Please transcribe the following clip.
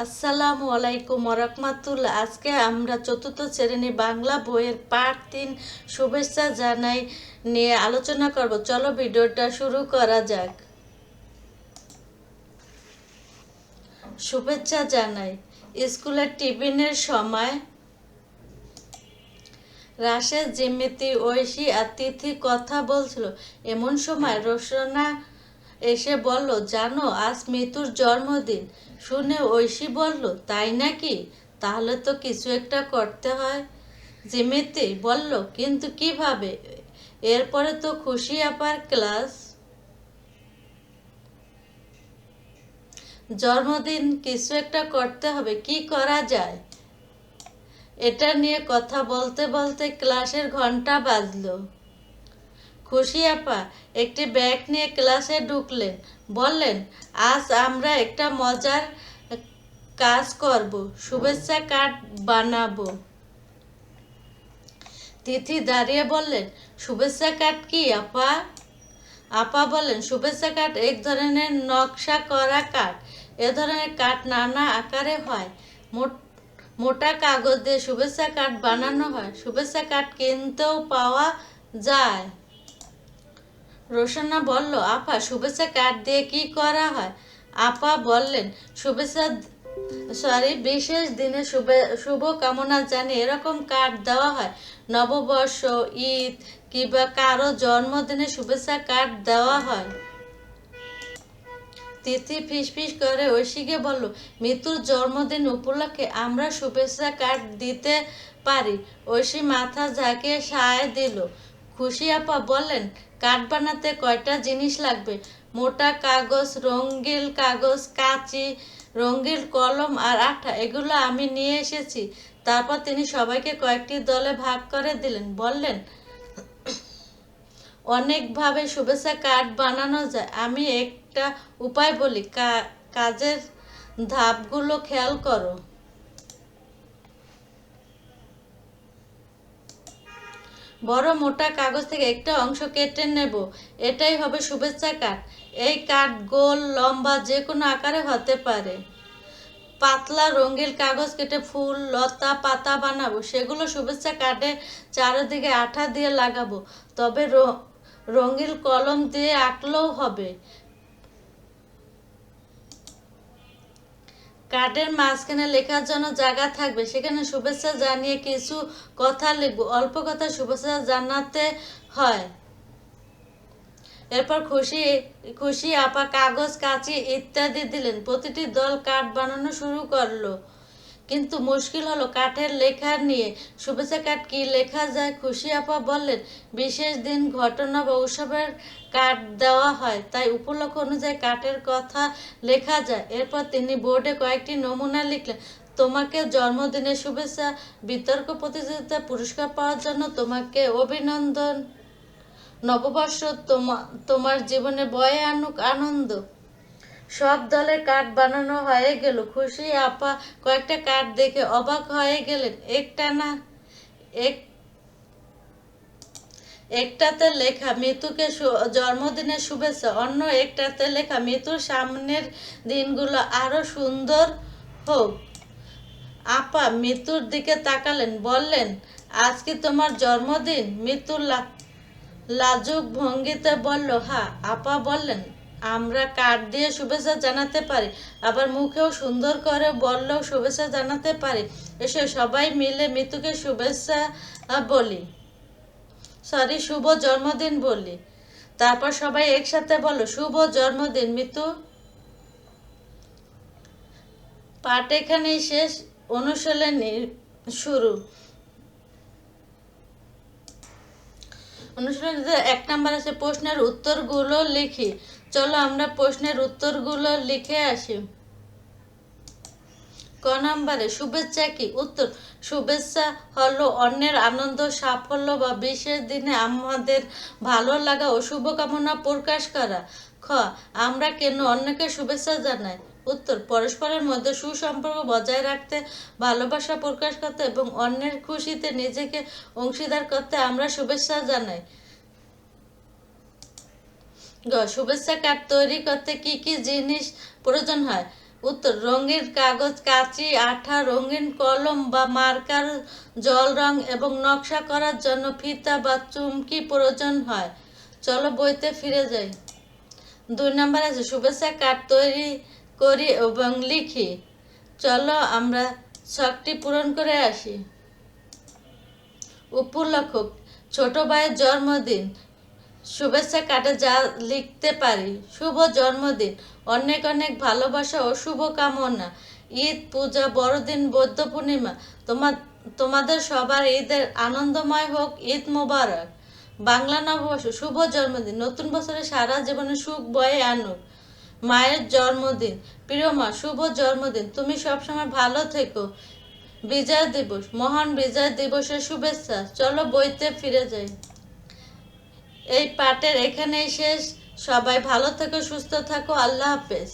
আসসালামু আলাইকুম ওয়া আজকে আমরা চতুর্থ শ্রেণী বাংলা বইয়ের পাঠ ৩ শুভেচ্ছা জানাই নিয়ে আলোচনা করব। চলো ভিডিওটা শুরু করা যাক। শুভেচ্ছা জানাই। স্কুলের টিফিনের সময় রাশেদ, জিমিতি, ঐশী আর তিথি কথা বলছিল। এমন সময় রোশনা এসে বলল, জানো আজ মিতুর জন্মদিন। শুনে ঐশী বলল, তাই নাকি? তাহলে তো কিছু একটা করতে হয়। জিমিতি বলল, কিন্তু কিভাবে? এরপরে তো খুশি আপার ক্লাস। জন্মদিন, কিছু একটা করতে হবে, কি করা যায়? এটা নিয়ে কথা বলতে বলতে ক্লাসের ঘন্টা বাজলো। খুশি আপা একটি ব্যাগ নিয়ে ক্লাসে ঢুকলেন। বললেন, আজ আমরা একটা মজার কাজ করব, শুভেচ্ছা কার্ড বানাবো। তিথি দাঁড়িয়ে বললেন, শুভেচ্ছা কার্ড কি আপা? আপা বললেন, শুভেচ্ছা কার্ড এক ধরনের নকশা করা কার্ড। এ ধরনের কার্ড নানা আকারে হয়। মোটা কাগজ দিয়ে শুভেচ্ছা কার্ড বানানো হয়। শুভেচ্ছা কার্ড কিনতেও পাওয়া যায়। রোশনা বলল, আপা শুভেচ্ছা কার্ড দিয়ে কি করা হয়? আপা বললেন, বিশেষ দিনে শুভ কামনা জানি এরকম কার্ড দেওয়া হয়। নববর্ষ, ঈদ কিংবা কারো জন্মদিনে শুভেচ্ছা কার্ড দেওয়া হয়। তিথি ফিসফিস করে ঐশীকে বলল, মিতুর জন্মদিন উপলক্ষে আমরা শুভেচ্ছা কার্ড দিতে পারি। ঐশী মাথা ঝাঁকিয়ে সায় দিল। খুশি আপা বললেন, কার্ড বানাতে কয়টা জিনিস লাগবে? মোটা কাগজ, রঙিন কাগজ, কাঁচি, রঙিন কলম আর আঠা, এগুলো আমি নিয়ে এসেছি। তারপর তিনি সবাইকে কয়েকটি দলে ভাগ করে দিলেন। বললেন, অনেকভাবে শুভেচ্ছা কার্ড বানানো যায়। আমি একটা উপায় বলি, কাজের ধাপগুলো খেয়াল করো। বড় মোটা কাগজ থেকে একটা অংশ কেটে নেব। এটাই হবে শুভেচ্ছা কার্ড। এই কার্ড গোল, লম্বা, যে কোনো আকারে হতে পারে। পাতলা রঙিন কাগজ কেটে ফুল, লতা, পাতা বানাবো। সেগুলো শুভেচ্ছা কার্ডের চারিদিকে আঠা দিয়ে লাগাবো। তবে রঙিন কলম দিয়ে আঁকলেও হবে। কার্ডের মাঝখানে লেখার জন্য জায়গা থাকবে, সেখানে শুভেচ্ছা জানিয়ে কিছু কথা লিখব। অল্প কথা শুভেচ্ছা জানাতে হয়। এরপর খুশি খুশি আপা কাগজ, কাঁচি ইত্যাদি দিলেন। প্রতিটি দল কার্ড বানানো শুরু করলো। কিন্তু মুশকিল হলো কাঠের লেখা নিয়ে। শুভেচ্ছা কার্ড কি লেখা যায়? খুশি আপা বললেন, বিশেষ দিন, ঘটনা বা উৎসবের কার্ড দেওয়া হয়, তাই উপলক্ষ অনুযায়ী কাঠের কথা লেখা যায়। এরপর তিনি বোর্ডে কয়েকটি নমুনা লিখলেন। তোমাকে জন্মদিনের শুভেচ্ছা, বিতর্ক প্রতিযোগিতা পুরস্কার পাওয়ার জন্য তোমাকে অভিনন্দন, নববর্ষ তোমার জীবনে বয়ে আনুক আনন্দ। সব দলের কার্ড বানানো হয়ে গেল। খুশি আপা কয়েকটা কার্ড দেখে অবাক হয়ে গেলেন। একটাতে লেখা মিতুকে জন্মদিনের শুভেচ্ছা, অন্য একটাতে লেখা মিতুর সামনের দিনগুলো আরো সুন্দর হোক। আপা মিতুর দিকে তাকালেন, বললেন, আজ কি তোমার জন্মদিন? মিতু লাজুক ভঙ্গিতে বলল, হ্যাঁ। আপা বললেন, আমরা কার্ড দিয়ে শুভেচ্ছা জানাতে পারি, আবার মুখেও সুন্দর করে বললেও শুভেচ্ছা জানাতে পারি। এসে সবাই মিলে মিতুকে শুভেচ্ছা বলি, শুভ জন্মদিন বলি। তারপর সবাই একসাথে বলো, শুভ জন্মদিন মিতু। পাঠ এখানেই শেষ। অনুশীলনী শুরু। অনুশীলনীতে 1 নাম্বার আছে প্রশ্নের উত্তরগুলো লিখি। চলো আমরা প্রশ্নের উত্তরগুলো লিখে আসি। ক নাম্বারে, শুভেচ্ছা কি? উত্তর, শুভেচ্ছা হলো অন্যের আনন্দ, সাফল্য বা বিশেষ দিনে আমাদের ভালো লাগা ও শুভকামনা প্রকাশ করা। খ, আমরা কেন অন্যকে শুভেচ্ছা জানাই? উত্তর, পরস্পরের মধ্যে সুসম্পর্ক বজায় রাখতে, ভালোবাসা প্রকাশ করতে এবং অন্যের খুশিতে নিজেকে অংশীদার করতে আমরা শুভেচ্ছা জানাই। গ, শুভেচ্ছা কার্ড তৈরি করতে কি কি জিনিস প্রয়োজন হয়? উত্তর রঙিন কাগজ, কাঁচি, আঠা, রঙিন কলম বা মার্কার, জল রং এবং নকশা করার জন্য ফিতা বা চুমকি প্রয়োজন হয়। চলো বইতে ফিরে যাই। 2 নম্বর আছে শুভেচ্ছা কার্ড তৈরি করি এবং লিখি। চলো আমরা শখটি পূরণ করে আসি। উপলক্ষ ছোট ভাইয়ের জন্মদিন, শুভেচ্ছা কার্ডে যা লিখতে পারি: শুভ জন্মদিন, অনেক অনেক ভালোবাসা ও শুভকামনা। ঈদ, পূজা, বড়দিন, বৌদ্ধ পূর্ণিমা, তোমাদের সবার ঈদের আনন্দময় হোক, ঈদ মোবারক। বাংলা নববর্ষ, শুভ জন্মদিন, নতুন বছরে সারা জীবনে সুখ বয়ে আনুক। মায়ের জন্মদিন, প্রিয় মা, শুভ জন্মদিন, তুমি সবসময় ভালো থেকো। বিজয় দিবস, মহান বিজয় দিবসের শুভেচ্ছা। চলো বইতে ফিরে যাই। এই পাঠের এখানেই শেষ। সবাই ভালো থেকো, সুস্থ থাকো, আল্লাহ হাফেজ।